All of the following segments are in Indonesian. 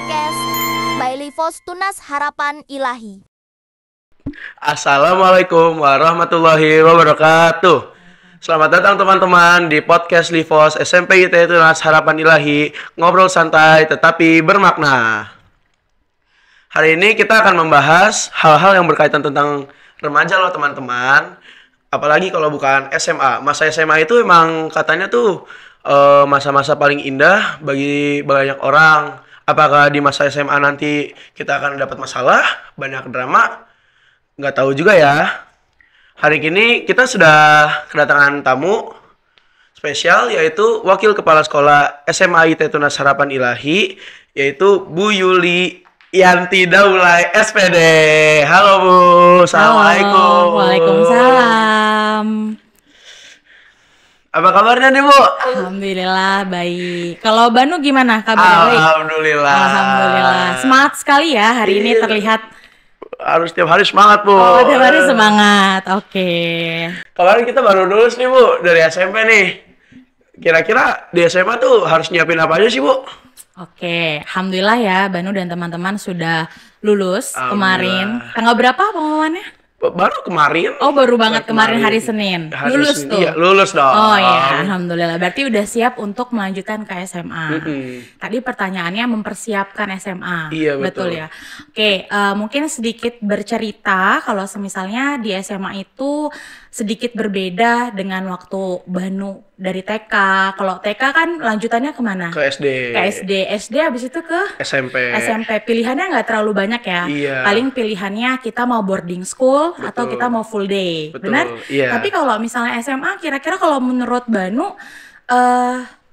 Podcast by Livos Tunas Harapan Ilahi. Assalamualaikum warahmatullahi wabarakatuh. Selamat datang teman-teman di podcast Livos SMP IT Tunas Harapan Ilahi. Ngobrol santai tetapi bermakna. Hari ini kita akan membahas hal-hal yang berkaitan tentang remaja loh teman-teman. Apalagi kalau bukan SMA. Masa SMA itu emang katanya tuh masa-masa paling indah bagi banyak orang. Apakah di masa SMA nanti kita akan dapat masalah, banyak drama? Nggak tahu juga ya. Hari ini kita sudah kedatangan tamu spesial, yaitu Wakil Kepala Sekolah SMA IT Tunas Harapan Ilahi, yaitu Bu Yuli Yanti Daulay SPD. Halo Bu, Assalamualaikum. Halo, waalaikumsalam. Apa kabarnya nih Bu? Alhamdulillah baik. Kalau Banu gimana kabarnya? Alhamdulillah. Alhamdulillah. Semangat sekali ya hari ini terlihat. Harus tiap hari semangat Bu. Oh, tiap hari semangat. Oke. Kemarin kita baru lulus nih Bu dari SMP nih. Kira-kira di SMA tuh harus nyiapin apa aja sih Bu? Oke, alhamdulillah ya Banu dan teman-teman sudah lulus kemarin. Tanggal berapa pengumumannya? Baru kemarin. Oh, baru banget kemarin hari Senin. Lulus tuh. Iya, lulus dong. Oh ya, alhamdulillah. Berarti udah siap untuk melanjutkan ke SMA. Tadi pertanyaannya mempersiapkan SMA. Iya, betul. Ya. Oke, mungkin sedikit bercerita kalau misalnya di SMA itu sedikit berbeda dengan waktu Banu dari TK. Kalau TK kan lanjutannya kemana? Ke SD. Ke SD. SD habis itu ke SMP. SMP. Pilihannya nggak terlalu banyak ya. Iya. Paling pilihannya kita mau boarding school atau kita mau full day. Betul. Benar? Iya. Tapi kalau misalnya SMA, kira-kira kalau menurut Banu,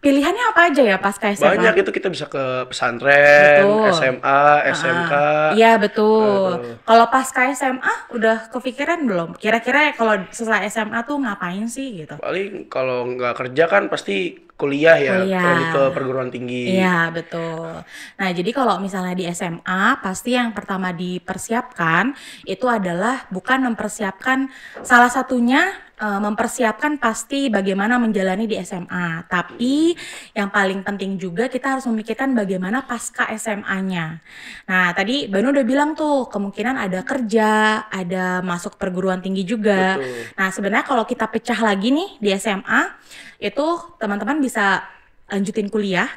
pilihannya apa aja ya pas ke SMA? Banyak, itu kita bisa ke pesantren, Betul. SMA, SMK. Iya betul. Kalau pas ke SMA udah kepikiran belum? Kira-kira kalau setelah SMA tuh ngapain sih gitu? Paling kalau nggak kerja kan pasti kuliah ya, lebih ke perguruan tinggi. Iya betul. Nah jadi kalau misalnya di SMA pasti yang pertama dipersiapkan itu adalah bukan mempersiapkan, salah satunya mempersiapkan pasti bagaimana menjalani di SMA, tapi yang paling penting juga kita harus memikirkan bagaimana pasca SMA-nya. Nah tadi Banu udah bilang tuh kemungkinan ada kerja, ada masuk perguruan tinggi juga. Betul. Nah sebenarnya kalau kita pecah lagi nih di SMA itu teman-teman bisa lanjutin kuliah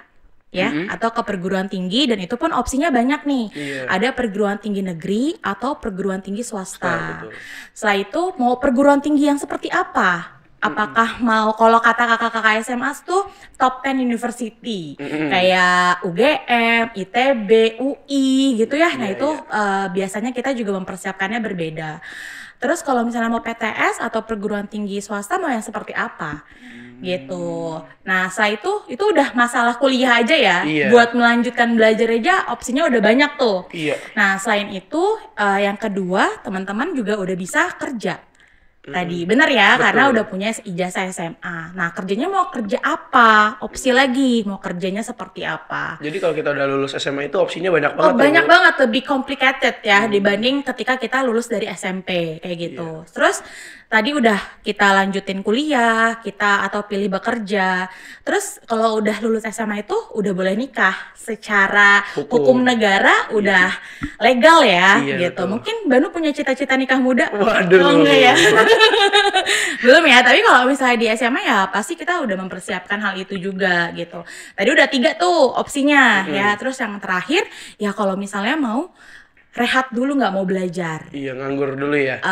ya, atau ke perguruan tinggi, dan itu pun opsinya banyak nih. Iya. Ada perguruan tinggi negeri atau perguruan tinggi swasta. Betul. Setelah itu mau perguruan tinggi yang seperti apa? Apakah mau, kalau kata kakak-kakak SMA tuh top 10 university kayak UGM, ITB, UI gitu ya. Nah itu biasanya kita juga mempersiapkannya berbeda. Terus kalau misalnya mau PTS atau perguruan tinggi swasta mau yang seperti apa? Gitu. Nah setelah itu udah masalah kuliah aja ya. Iya. Buat melanjutkan belajar aja opsinya udah banyak tuh. Iya. Nah selain itu yang kedua teman-teman juga udah bisa kerja. Tadi benar ya, Betul. karena udah punya ijazah SMA. Nah kerjanya mau kerja apa? Opsi lagi mau kerjanya seperti apa? Jadi kalau kita udah lulus SMA itu opsinya banyak banget. Oh banyak Bu. banget, lebih complicated ya dibanding ketika kita lulus dari SMP kayak gitu. Terus tadi udah kita lanjutin kuliah, kita atau pilih bekerja. Terus kalau udah lulus SMA itu udah boleh nikah. Secara hukum negara udah legal ya Iya, gitu. betul. Mungkin Banu punya cita-cita nikah muda? Waduh. Oh, enggak ya. Belum ya, tapi kalau misalnya di SMA ya pasti kita udah mempersiapkan hal itu juga gitu. Tadi udah 3 tuh opsinya ya. Terus yang terakhir ya kalau misalnya mau rehat dulu, nggak mau belajar. Iya, nganggur dulu ya.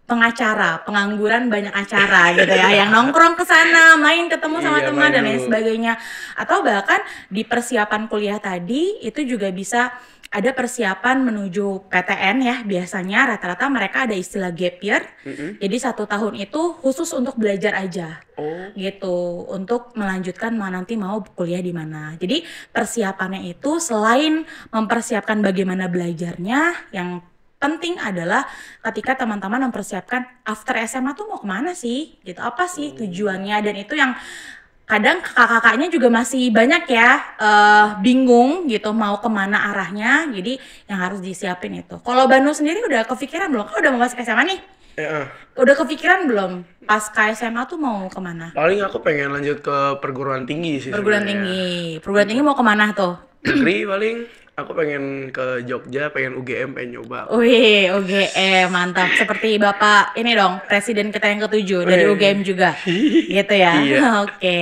Pengacara, pengangguran banyak acara gitu ya, yang nongkrong ke sana, main ketemu sama Iya, teman main dan lain dulu. sebagainya. Atau bahkan di persiapan kuliah tadi itu juga bisa ada persiapan menuju PTN ya. Biasanya rata-rata mereka ada istilah gap year. Jadi 1 tahun itu khusus untuk belajar aja. Oh. Gitu, untuk melanjutkan nanti mau kuliah di mana. Jadi persiapannya itu selain mempersiapkan bagaimana belajarnya, yang penting adalah ketika teman-teman mempersiapkan after SMA tuh mau kemana sih gitu, apa sih tujuannya, dan itu yang kadang kakak-kakaknya juga masih banyak ya bingung gitu mau kemana arahnya, jadi yang harus disiapin itu. Kalau Banu sendiri udah kepikiran belum? Kau udah mau masuk SMA nih? Udah kepikiran belum pas ke SMA tuh mau kemana? Paling aku pengen lanjut ke perguruan tinggi sih. Perguruan sebenarnya. tinggi. Perguruan tinggi mau kemana tuh? Negeri paling, Aku pengen ke Jogja, pengen UGM, pengen nyoba. Wih, UGM mantap. Seperti Bapak ini dong, presiden kita yang ke-7 dari Wih. UGM juga. Gitu ya. Iya. Oke.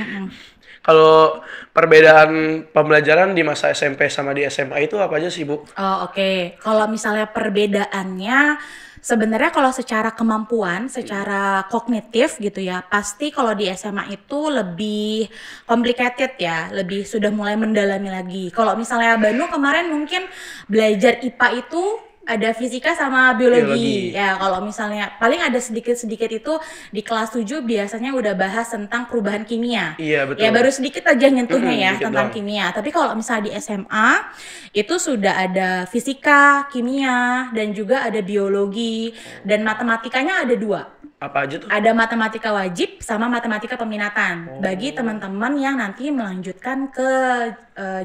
Mm-mm. Kalau perbedaan pembelajaran di masa SMP sama di SMA itu apa aja sih, Bu? Oh, oke. Kalau misalnya perbedaannya sebenarnya kalau secara kemampuan, secara kognitif gitu ya, pasti kalau di SMA itu lebih complicated ya, lebih sudah mulai mendalami lagi. Kalau misalnya Banu kemarin mungkin belajar IPA itu ada fisika sama biologi. Biologi. Ya, kalau misalnya paling ada sedikit-sedikit itu di kelas 7 biasanya udah bahas tentang perubahan kimia. Iya, betul. Ya baru sedikit aja nyentuhnya ya Dikit tentang doang. kimia. Tapi kalau misalnya di SMA itu sudah ada fisika, kimia, dan juga ada biologi, dan matematikanya ada 2. Apa aja tuh? Ada matematika wajib sama matematika peminatan bagi teman-teman yang nanti melanjutkan ke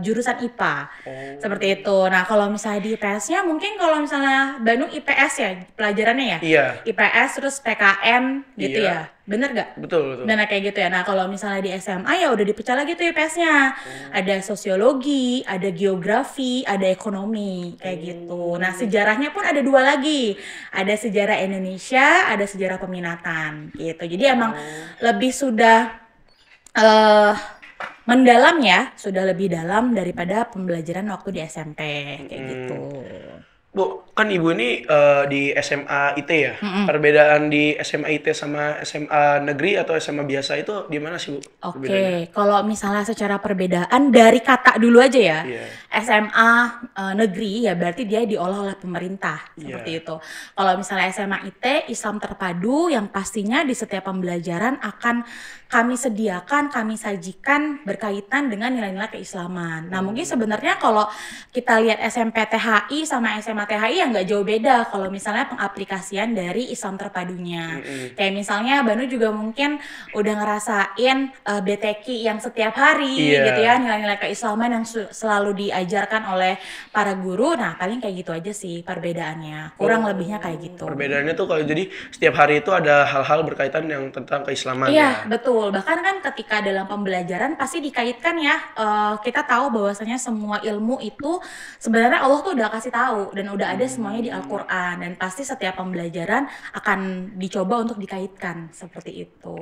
jurusan IPA. Seperti itu. Nah, kalau misalnya di IPS-nya mungkin kalau misalnya Bandung IPS ya pelajarannya ya? Iya. IPS terus PKN gitu Iya. ya. Bener gak? Betul. Benar kayak gitu ya. Nah, kalau misalnya di SMA ya udah dipecah lagi tuh IPS-nya. Ada sosiologi, ada geografi, ada ekonomi kayak gitu. Nah, sejarahnya pun ada 2 lagi. Ada sejarah Indonesia, ada sejarah peminatan gitu. Jadi emang lebih sudah mendalam ya, sudah lebih dalam daripada pembelajaran waktu di SMP kayak gitu. Bu, kan Ibu ini di SMA IT ya? Perbedaan di SMA IT sama SMA negeri atau SMA biasa itu di mana sih, Bu? Oke, kalau misalnya secara perbedaan dari kata dulu aja ya, Iya. SMA negeri ya berarti dia diolah oleh pemerintah seperti itu. Kalau misalnya SMA IT Islam terpadu yang pastinya di setiap pembelajaran akan kami sediakan, kami sajikan berkaitan dengan nilai-nilai keislaman. Nah mungkin sebenarnya kalau kita lihat SMP THI sama SMA THI ya nggak jauh beda kalau misalnya pengaplikasian dari Islam terpadunya. Kayak misalnya Banu juga mungkin udah ngerasain BTQ yang setiap hari Iya. gitu ya, nilai-nilai keislaman yang selalu diajarkan oleh para guru. Nah paling kayak gitu aja sih perbedaannya, kurang lebihnya kayak gitu. Perbedaannya tuh kalau jadi setiap hari itu ada hal-hal berkaitan yang tentang keislaman Iya, ya. betul. Bahkan kan ketika dalam pembelajaran pasti dikaitkan ya, kita tahu bahwasanya semua ilmu itu sebenarnya Allah tuh udah kasih tahu dan udah ada semuanya di Al-Qur'an, dan pasti setiap pembelajaran akan dicoba untuk dikaitkan seperti itu.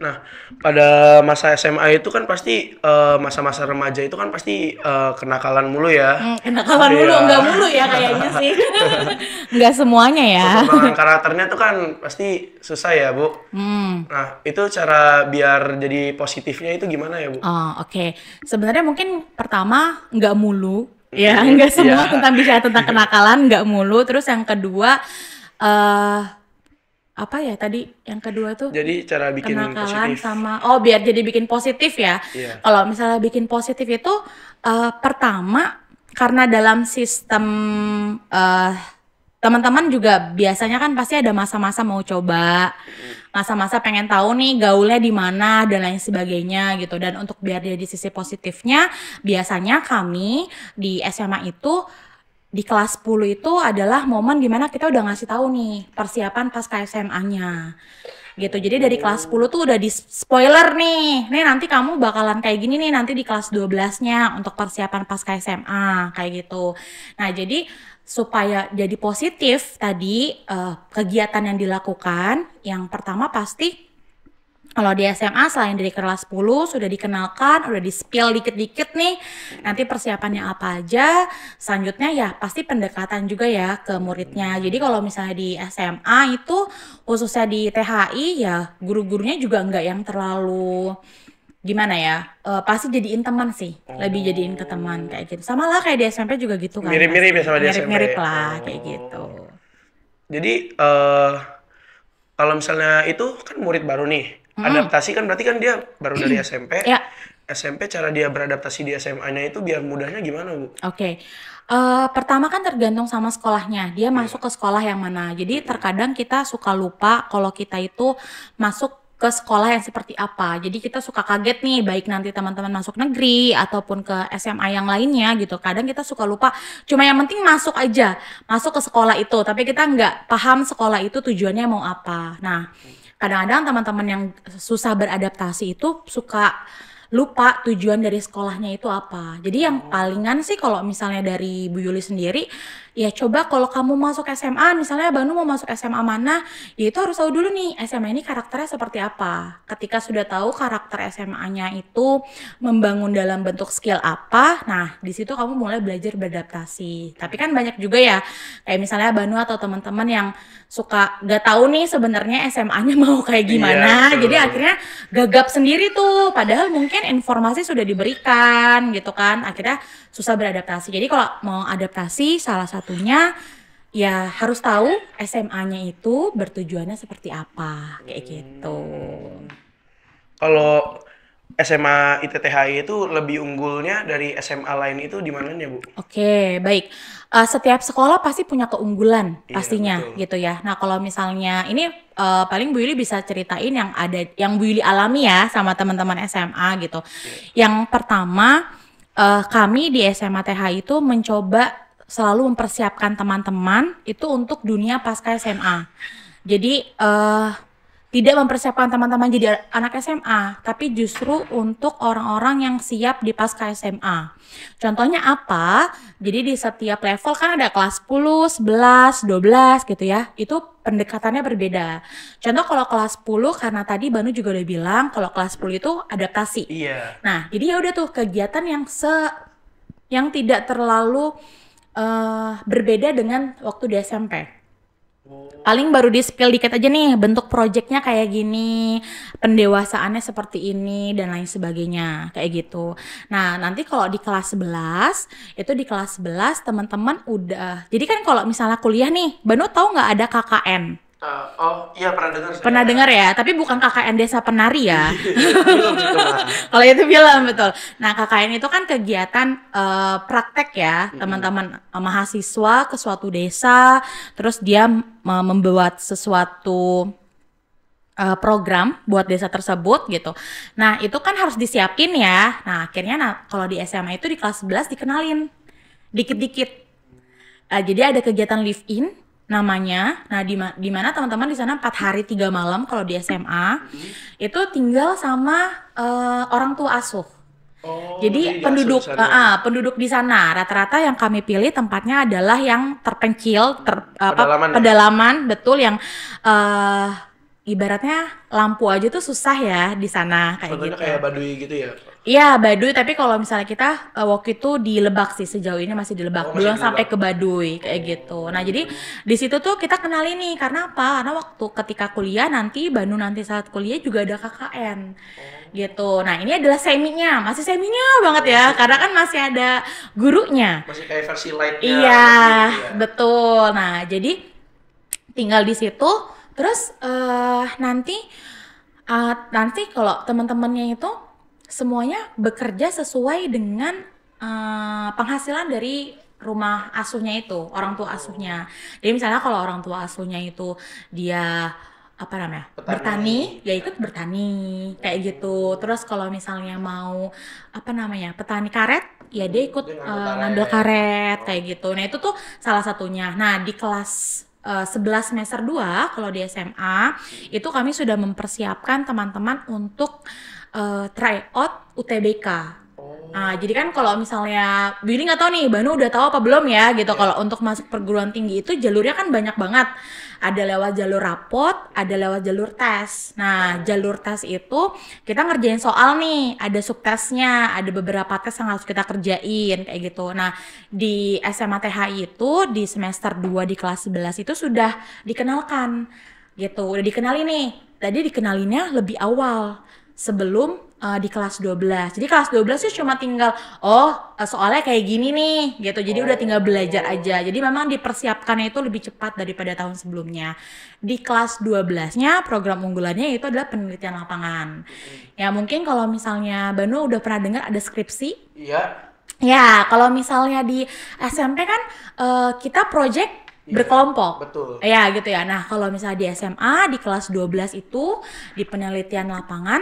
Nah, pada masa SMA itu kan pasti masa-masa remaja itu kan pasti kenakalan mulu ya. Kenakalan mulu, Iya. enggak mulu ya kayaknya sih. Enggak semuanya ya. Perkembangan karakternya tuh kan pasti susah ya, Bu. Nah, itu cara biar jadi positifnya itu gimana ya, Bu? Oh, oke. Sebenarnya mungkin pertama nggak mulu, ya nggak semua tentang bicara tentang kenakalan nggak mulu. Terus yang kedua, apa ya tadi? Yang kedua tuh Jadi cara bikin kenakalan positif. sama biar jadi bikin positif ya. Iya. Kalau misalnya bikin positif itu pertama karena dalam sistem teman-teman juga biasanya kan pasti ada masa-masa mau coba, masa-masa pengen tahu nih gaulnya di mana dan lain sebagainya gitu. Dan untuk biar dia di sisi positifnya, biasanya kami di SMA itu di kelas 10 itu adalah momen dimana kita udah ngasih tahu nih persiapan pasca SMA-nya gitu. Jadi dari kelas 10 tuh udah di spoiler nih nanti kamu bakalan kayak gini nih nanti di kelas 12-nya untuk persiapan pasca SMA kayak gitu. Nah jadi supaya jadi positif tadi kegiatan yang dilakukan, yang pertama pasti kalau di SMA selain dari kelas 10 sudah dikenalkan, udah di-spill dikit-dikit nih nanti persiapannya apa aja. Selanjutnya ya pasti pendekatan juga ya ke muridnya. Jadi kalau misalnya di SMA itu khususnya di THI ya guru-gurunya juga nggak yang terlalu gimana ya, pasti jadiin teman sih, lebih jadiin ke teman kayak gitu. Sama lah kayak di SMP juga gitu kan. Mirip-mirip ya sama di SMP. Mirip-mirip lah kayak gitu. Jadi kalau misalnya itu kan murid baru nih, adaptasi kan berarti kan dia baru dari SMP. Ya. SMP cara dia beradaptasi di SMA-nya itu biar mudahnya gimana, Bu? Oke. Pertama kan tergantung sama sekolahnya. Dia masuk ke sekolah yang mana. Jadi terkadang kita suka lupa kalau kita itu masuk ke sekolah yang seperti apa. Jadi kita suka kaget nih, baik nanti teman-teman masuk negeri ataupun ke SMA yang lainnya gitu. Kadang kita suka lupa, cuma yang penting masuk aja, masuk ke sekolah itu. Tapi kita nggak paham sekolah itu tujuannya mau apa. Nah, kadang-kadang teman-teman yang susah beradaptasi itu suka lupa tujuan dari sekolahnya itu apa. Jadi yang palingan sih kalau misalnya dari Bu Yuli sendiri, ya coba kalau kamu masuk SMA, misalnya Banu mau masuk SMA mana, ya itu harus tahu dulu nih SMA ini karakternya seperti apa. Ketika sudah tahu karakter SMA-nya itu membangun dalam bentuk skill apa, nah di situ kamu mulai belajar beradaptasi. Tapi kan banyak juga ya, kayak misalnya Banu atau teman-teman yang suka gak tahu nih sebenarnya SMA-nya mau kayak gimana, jadi akhirnya gagap sendiri tuh, padahal mungkin informasi sudah diberikan gitu kan, akhirnya susah beradaptasi. Jadi kalau mau adaptasi, salah satunya ya harus tahu SMA-nya itu bertujuannya seperti apa, kayak gitu. Kalau SMA ITTHI itu lebih unggulnya dari SMA lain itu di mananya, Bu? Oke, baik. Setiap sekolah pasti punya keunggulan pastinya betul. gitu ya. Nah, kalau misalnya ini paling Bu Yuli bisa ceritain yang ada yang Bu Yuli alami ya sama teman-teman SMA gitu. Yang pertama, kami di SMA THI itu mencoba selalu mempersiapkan teman-teman itu untuk dunia pasca SMA. Jadi tidak mempersiapkan teman-teman jadi anak SMA, tapi justru untuk orang-orang yang siap di pasca SMA. Contohnya apa? Jadi di setiap level kan ada kelas 10, 11, 12 gitu ya. Itu pendekatannya berbeda. Contoh kalau kelas 10, karena tadi Banu juga udah bilang kalau kelas 10 itu adaptasi. Iya. Nah, jadi ya udah tuh kegiatan yang tidak terlalu berbeda dengan waktu di SMP. Paling baru di spill dikit aja nih, bentuk projectnya kayak gini, pendewasaannya seperti ini, dan lain sebagainya, kayak gitu. Nah, nanti kalau di kelas 11, itu di kelas 11 teman-teman udah, jadi kan kalau misalnya kuliah nih, Banu tahu nggak ada KKN? Oh iya, pernah dengar saya. Pernah dengar ya, tapi bukan KKN Desa Penari ya. Belum itu, Mas. Kalau itu film betul. Nah, KKN itu kan kegiatan praktek ya, teman-teman mahasiswa ke suatu desa, terus dia membuat sesuatu program buat desa tersebut gitu. Nah, itu kan harus disiapin ya. Nah, akhirnya kalau di SMA itu di kelas 11 dikenalin dikit-dikit. Jadi ada kegiatan live in namanya. Nah, di mana teman-teman di sana 4 hari 3 malam kalau di SMA itu tinggal sama orang tua asuh. Jadi penduduk di sana rata-rata yang kami pilih tempatnya adalah yang terpencil, pedalaman betul, yang ibaratnya lampu aja tuh susah ya di sana kayak Contohnya gitu. kayak Baduy gitu ya? Iya, Baduy, tapi kalau misalnya kita waktu itu di Lebak sih, sejauh ini masih di Lebak, belum sampai ke Baduy kayak gitu. Nah, jadi di situ tuh kita kenal ini karena apa? Karena waktu ketika kuliah nanti Banu nanti saat kuliah juga ada KKN. Gitu. Nah, ini adalah seminya, masih seminya banget ya, karena kan masih ada gurunya. Masih kayak versi light-nya. Iya, gitu ya? betul. Nah, jadi tinggal di situ, terus nanti kalau teman-temannya itu semuanya bekerja sesuai dengan penghasilan dari rumah asuhnya itu, orang tua asuhnya. Jadi misalnya kalau orang tua asuhnya itu dia apa namanya, bertani, ya ikut bertani kayak gitu. Terus kalau misalnya mau apa namanya, petani karet, ya dia ikut ngambil karet kayak gitu. Nah, itu tuh salah satunya. Nah, di kelas 11 semester 2 kalau di SMA itu kami sudah mempersiapkan teman-teman untuk tryout UTBK. Nah, jadi kan kalau misalnya Billy nggak tahu nih, Banu udah tahu apa belum ya gitu. Kalau untuk masuk perguruan tinggi itu jalurnya kan banyak banget. Ada lewat jalur rapot, ada lewat jalur tes. Nah, jalur tes itu kita ngerjain soal nih, ada subtesnya, ada beberapa tes yang harus kita kerjain kayak gitu. Nah, di SMA THI itu di semester 2 di kelas 11 itu sudah dikenalkan gitu. Udah dikenalin nih. Tadi dikenalinnya lebih awal sebelum di kelas 12. Jadi kelas 12 sih cuma tinggal soalnya kayak gini nih gitu. Jadi udah tinggal belajar aja. Jadi memang dipersiapkannya itu lebih cepat daripada tahun sebelumnya. Di kelas 12-nya program unggulannya itu adalah penelitian lapangan. Ya mungkin kalau misalnya Banu udah pernah dengar ada skripsi. Iya. Ya, kalau misalnya di SMP kan kita project berkelompok. Betul. Ya gitu ya. Nah, kalau misalnya di SMA di kelas 12 itu di penelitian lapangan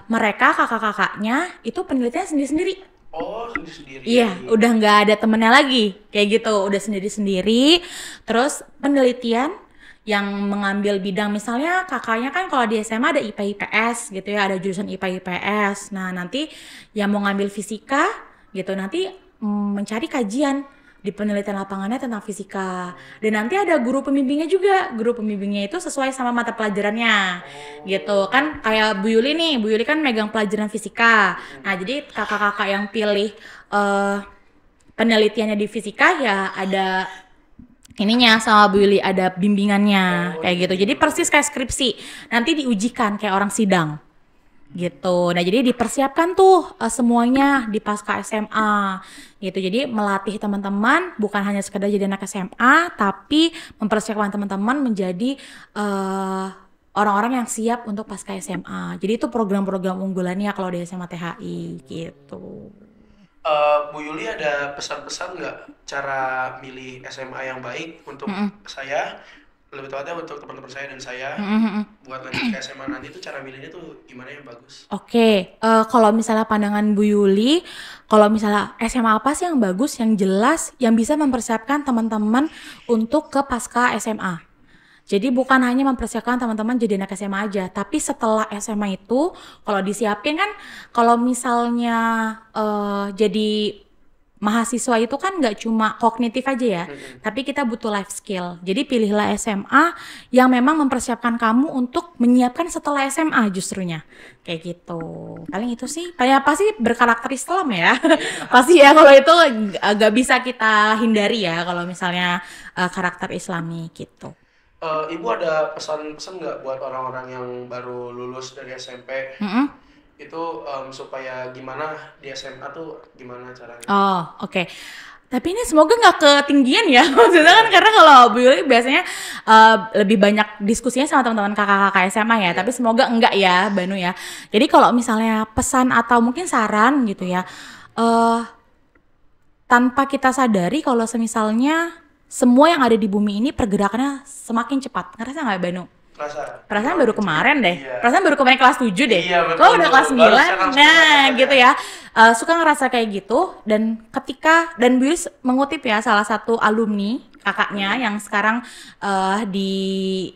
mereka kakak-kakaknya itu penelitian sendiri-sendiri. Oh, sendiri-sendiri. Iya, udah nggak ada temennya lagi kayak gitu, udah sendiri-sendiri. Terus penelitian yang mengambil bidang, misalnya kakaknya kan kalau di SMA ada IPA IPS gitu ya, ada jurusan IPA IPS. Nah, nanti yang mau ngambil fisika gitu nanti mencari kajian di penelitian lapangannya tentang fisika. Dan nanti ada guru pembimbingnya juga. Guru pembimbingnya itu sesuai sama mata pelajarannya. Gitu kan, kayak Bu Yuli nih, Bu Yuli kan megang pelajaran fisika. Nah, jadi kakak-kakak yang pilih penelitiannya di fisika ya ada ininya sama Bu Yuli, ada bimbingannya kayak gitu. Jadi persis kayak skripsi, nanti diujikan kayak orang sidang gitu. Nah, jadi dipersiapkan tuh semuanya di pasca SMA gitu. Jadi melatih teman-teman bukan hanya sekedar jadi anak SMA, tapi mempersiapkan teman-teman menjadi orang-orang yang siap untuk pasca SMA. Jadi itu program-program unggulannya kalau di SMA THI gitu. Bu Yuli ada pesan-pesan nggak cara milih SMA yang baik untuk saya, lebih tepatnya untuk teman-teman saya dan saya buat lanjut ke SMA nanti itu cara milihnya tuh gimana yang bagus? Oke, kalau misalnya pandangan Bu Yuli, kalau misalnya SMA apa sih yang bagus, yang jelas, yang bisa mempersiapkan teman-teman untuk ke pasca SMA. Jadi bukan hanya mempersiapkan teman-teman jadi anak SMA aja, tapi setelah SMA itu kalau disiapin kan, kalau misalnya jadi mahasiswa itu kan nggak cuma kognitif aja ya, tapi kita butuh life skill. Jadi pilihlah SMA yang memang mempersiapkan kamu untuk menyiapkan setelah SMA justrunya. Kayak gitu. Paling itu sih, kayak pasti berkarakter Islam ya. Pasti ya kalau itu agak bisa kita hindari ya kalau misalnya karakter Islami gitu. Ibu ada pesan-pesan nggak buat orang-orang yang baru lulus dari SMP itu supaya gimana di SMA tuh gimana caranya? Oh, oke. Tapi ini semoga nggak ketinggian ya. Maksudnya kan karena kalau Bu Yuli biasanya lebih banyak diskusinya sama teman-teman kakak-kakak SMA ya. Tapi semoga enggak ya, Banu ya. Jadi kalau misalnya pesan atau mungkin saran gitu ya, tanpa kita sadari kalau semisalnya semua yang ada di bumi ini pergerakannya semakin cepat. Ngerasa nggak, Banu? Perasaan baru kemarin deh. Iya. Perasaan baru kemarin kelas 7 deh. Iya, betul. Kok udah kelas 9? Nah, gitu ya. Suka ngerasa kayak gitu. Dan Bu Yuli mengutip ya salah satu alumni kakaknya yang sekarang di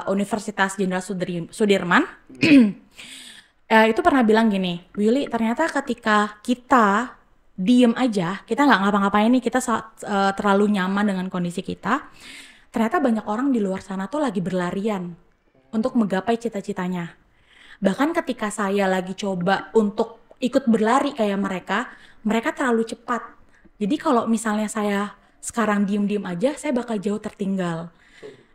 Universitas Jenderal Sudirman. Itu pernah bilang gini, Bu Yuli, ternyata ketika kita diem aja, kita nggak ngapa-ngapain nih, kita terlalu nyaman dengan kondisi kita, ternyata banyak orang di luar sana tuh lagi berlarian untuk menggapai cita-citanya. Bahkan ketika saya lagi coba untuk ikut berlari kayak mereka terlalu cepat. Jadi kalau misalnya saya sekarang diem-diem aja, saya bakal jauh tertinggal.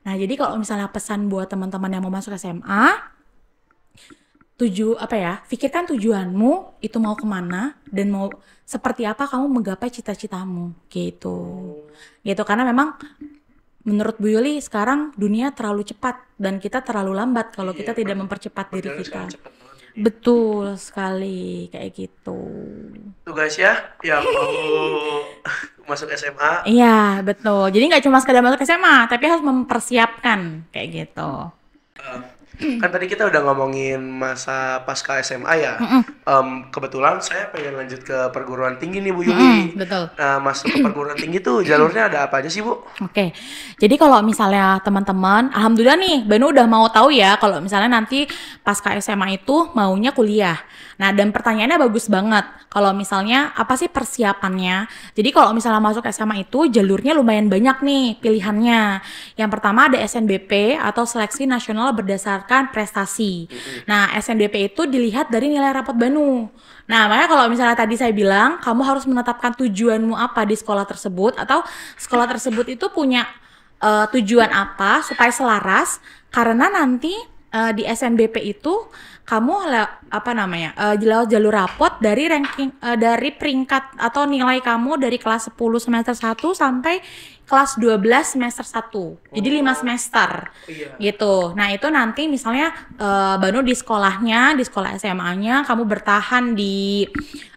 Nah, jadi kalau misalnya pesan buat teman-teman yang mau masuk SMA, pikirkan tujuanmu itu mau kemana dan mau seperti apa kamu menggapai cita-citamu gitu. Karena memang menurut Bu Yuli sekarang dunia terlalu cepat dan kita terlalu lambat kalau kita tidak mempercepat diri kita. Betul sekali, kayak gitu. Tuh guys ya, yang mau masuk SMA. Iya, betul. Jadi nggak cuma sekedar masuk SMA, tapi harus mempersiapkan kayak gitu. Kan tadi kita udah ngomongin masa pasca SMA ya. Kebetulan saya pengen lanjut ke perguruan tinggi nih Bu Yuli. Betul. Nah, masuk ke perguruan tinggi tuh jalurnya ada apa aja sih Bu? Oke, jadi kalau misalnya teman-teman, alhamdulillah nih, Banu udah mau tahu ya kalau misalnya nanti pasca SMA itu maunya kuliah. Nah, dan pertanyaannya bagus banget. Kalau misalnya apa sih persiapannya? Jadi kalau misalnya masuk SMA itu jalurnya lumayan banyak nih pilihannya. Yang pertama ada SNBP atau Seleksi Nasional Berdasarkan Prestasi. Nah, SNBP itu dilihat dari nilai rapot Banu. Nah, makanya kalau misalnya tadi saya bilang, kamu harus menetapkan tujuanmu apa di sekolah tersebut, atau sekolah tersebut itu punya tujuan apa supaya selaras, karena nanti di SNBP itu kamu lewat jalur rapot dari ranking dari peringkat atau nilai kamu dari kelas 10 semester 1 sampai kelas 12 semester 1. Jadi 5 semester. Gitu. Nah, itu nanti misalnya Banu di sekolah SMA-nya kamu bertahan di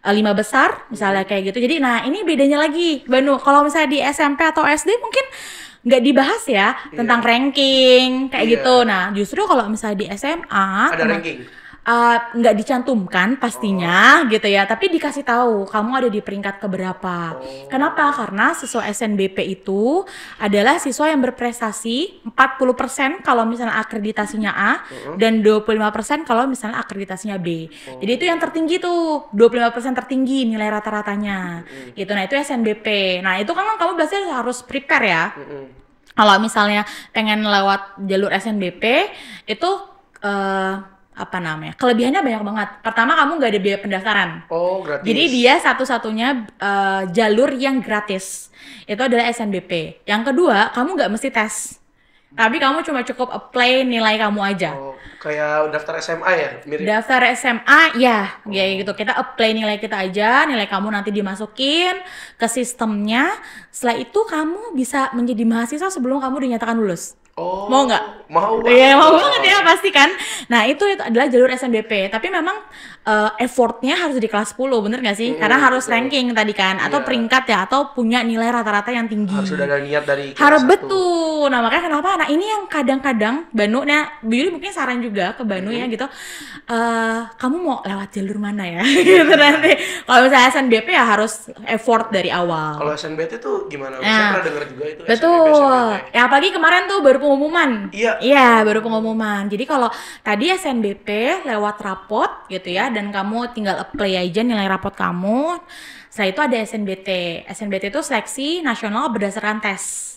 5 besar misalnya kayak gitu. Jadi nah, ini bedanya lagi Banu. Kalau misalnya di SMP atau SD mungkin nggak dibahas ya tentang ranking kayak gitu. Nah, justru kalau misalnya di SMA ada ranking. nggak dicantumkan pastinya gitu ya, tapi dikasih tahu kamu ada di peringkat keberapa. Kenapa? Karena siswa SNBP itu adalah siswa yang berprestasi 40% kalau misalnya akreditasinya A dan 25% kalau misalnya akreditasinya B. Jadi itu yang tertinggi tuh, 25% tertinggi nilai rata-ratanya. Gitu. Nah, itu SNBP. Nah, itu kan kamu biasanya harus prepare ya. Kalau misalnya pengen lewat jalur SNBP itu apa namanya? Kelebihannya banyak banget. Pertama, kamu nggak ada biaya pendaftaran. Oh, gratis. Jadi dia satu-satunya jalur yang gratis. Itu adalah SNBP. Yang kedua, kamu nggak mesti tes. Tapi kamu cuma cukup apply nilai kamu aja. Oh, kayak daftar SMA ya? Mirip. Daftar SMA ya, kayak gitu. Kita apply nilai kita aja, nilai kamu nanti dimasukin ke sistemnya. Setelah itu kamu bisa menjadi mahasiswa sebelum kamu dinyatakan lulus. Oh, Mau nggak? Mau Iya, mau banget ya pasti kan. Nah, itu adalah jalur SNBP. Tapi memang effortnya harus di kelas 10, bener nggak sih? Karena harus betul. ranking tadi kan, atau Iya. peringkat ya, atau punya nilai rata-rata yang tinggi. Harus sudah ada niat dari kelas Harus 1. betul. Nah, makanya kenapa? Nah, ini yang kadang-kadang Banu, nah, Bu Yuli mungkin saran juga ke Banu ya gitu. Kamu mau lewat jalur mana ya? Gitu nanti. Kalau misalnya SNBP ya harus effort dari awal. Kalau SNBT tuh gimana? Saya Nah, pernah dengar juga itu betul. SNBT. Ya apalagi kemarin tuh baru pengumuman. Iya. Iya, baru pengumuman. Jadi kalau tadi SNBP lewat rapot gitu ya, dan kamu tinggal apply aja nilai rapot kamu. Setelah itu ada SNBT. SNBT itu seleksi nasional berdasarkan tes.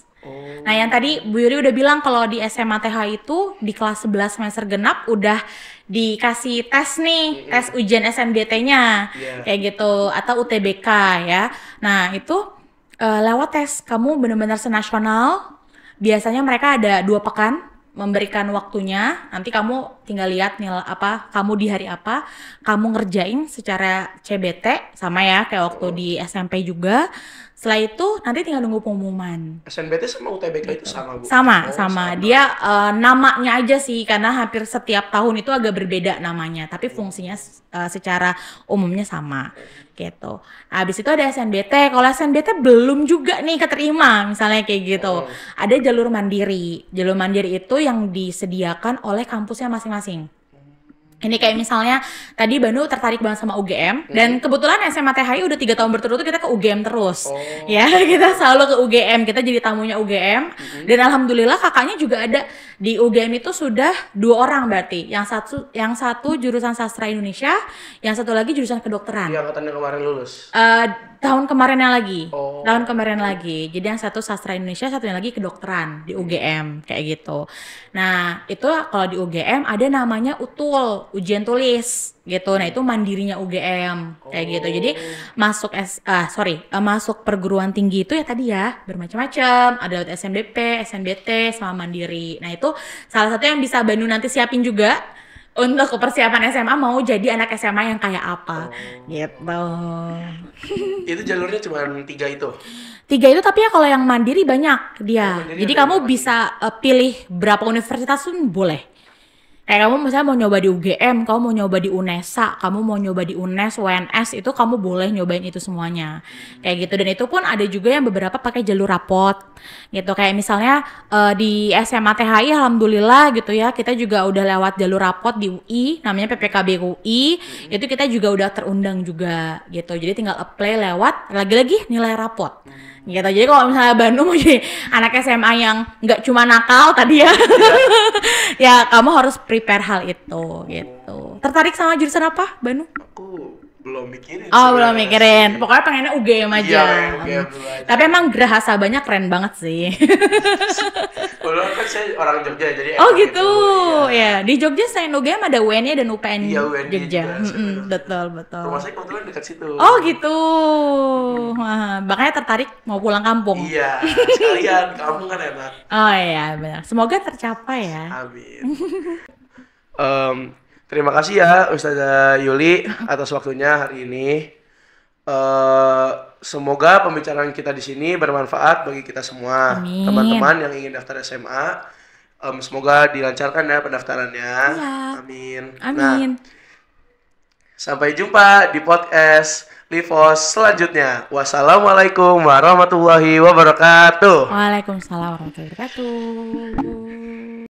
Nah, yang tadi Bu Yuri udah bilang kalau di SMA TH itu di kelas 11 semester genap udah dikasih tes nih, tes ujian SNBT-nya. Iya. Kayak gitu, atau UTBK ya. Nah, itu lewat tes kamu benar-benar senasional. Biasanya mereka ada 2 pekan memberikan waktunya. Nanti kamu tinggal lihat nilai apa, kamu di hari apa, kamu ngerjain secara CBT sama ya kayak waktu di SMP juga. Setelah itu nanti tinggal nunggu pengumuman. SNBT sama UTBK itu sama, Bu? Sama, Oh, sama. Dia namanya aja sih, karena hampir setiap tahun itu agak berbeda namanya, tapi fungsinya secara umumnya sama gitu. Habis itu ada SNBT. Kalau SNBT belum juga nih keterima, misalnya kayak gitu. Ada jalur mandiri. Jalur mandiri itu yang disediakan oleh kampusnya masing-masing. Ini kayak misalnya tadi Banu tertarik banget sama UGM dan kebetulan SMA THI udah 3 tahun berturut-turut kita ke UGM terus. Ya, kita selalu ke UGM, kita jadi tamunya UGM dan alhamdulillah kakaknya juga ada di UGM itu sudah 2 orang berarti. Yang satu jurusan sastra Indonesia, yang satu lagi jurusan kedokteran. Iya, angkatan yang kemarin lulus. Tahun kemarinnya lagi. Oh. Tahun kemarin lagi. Jadi yang satu sastra Indonesia, satunya lagi kedokteran di UGM kayak gitu. Nah, itu kalau di UGM ada namanya UTUL, ujian tulis gitu. Nah, itu mandirinya UGM kayak gitu. Jadi masuk perguruan tinggi itu ya tadi ya bermacam-macam. Ada SNBP, SNBT sama mandiri. Nah, itu salah satu yang bisa Banu nanti siapin juga untuk persiapan SMA, mau jadi anak SMA yang kayak apa gitu. Itu jalurnya cuma 3 itu. 3 itu, tapi ya kalau yang mandiri banyak dia. Mandiri Jadi ada kamu berapa bisa pilih berapa universitas pun boleh. Kayak kamu misalnya mau nyoba di UGM, kamu mau nyoba di UNESA, kamu mau nyoba di UNES, UNS, itu kamu boleh nyobain itu semuanya. Kayak gitu. Dan itu pun ada juga yang beberapa pakai jalur rapot gitu. Kayak misalnya di SMA THI alhamdulillah gitu ya, kita juga udah lewat jalur rapot di UI, namanya PPKB UI. Itu kita juga udah terundang juga gitu. Jadi tinggal apply lewat lagi-lagi nilai rapot. Gitu. Jadi kalau misalnya Banu mau jadi anak SMA yang nggak cuma nakal tadi ya, ya kamu harus prepare hal itu gitu. Tertarik sama jurusan apa, Banu? Aku belum mikirin. Oh, belum sebenarnya mikirin. sih. Pokoknya pengennya UGM aja. Iya, UGM dulu aja. Tapi emang Geraha Sabanya keren banget sih. Kalau kan saya orang Jogja jadi Oh enak gitu. Iya. Ya, di Jogja selain UGM ada UNY dan UPN Iya, UNY Jogja. juga, sebenarnya. Betul, betul. Rumah saya kebetulan dekat situ. Oh gitu. Wah, makanya tertarik mau pulang kampung. Iya, sekalian kamu kan enak. Oh iya, benar. Semoga tercapai ya. Amin. Terima kasih ya Ustazah Yuli atas waktunya hari ini. Semoga pembicaraan kita di sini bermanfaat bagi kita semua. Amin. Teman-teman yang ingin daftar SMA, semoga dilancarkan ya pendaftarannya. Iya. Amin. Amin. Nah, sampai jumpa di podcast Livos selanjutnya. Wassalamualaikum warahmatullahi wabarakatuh. Waalaikumsalam warahmatullahi wabarakatuh.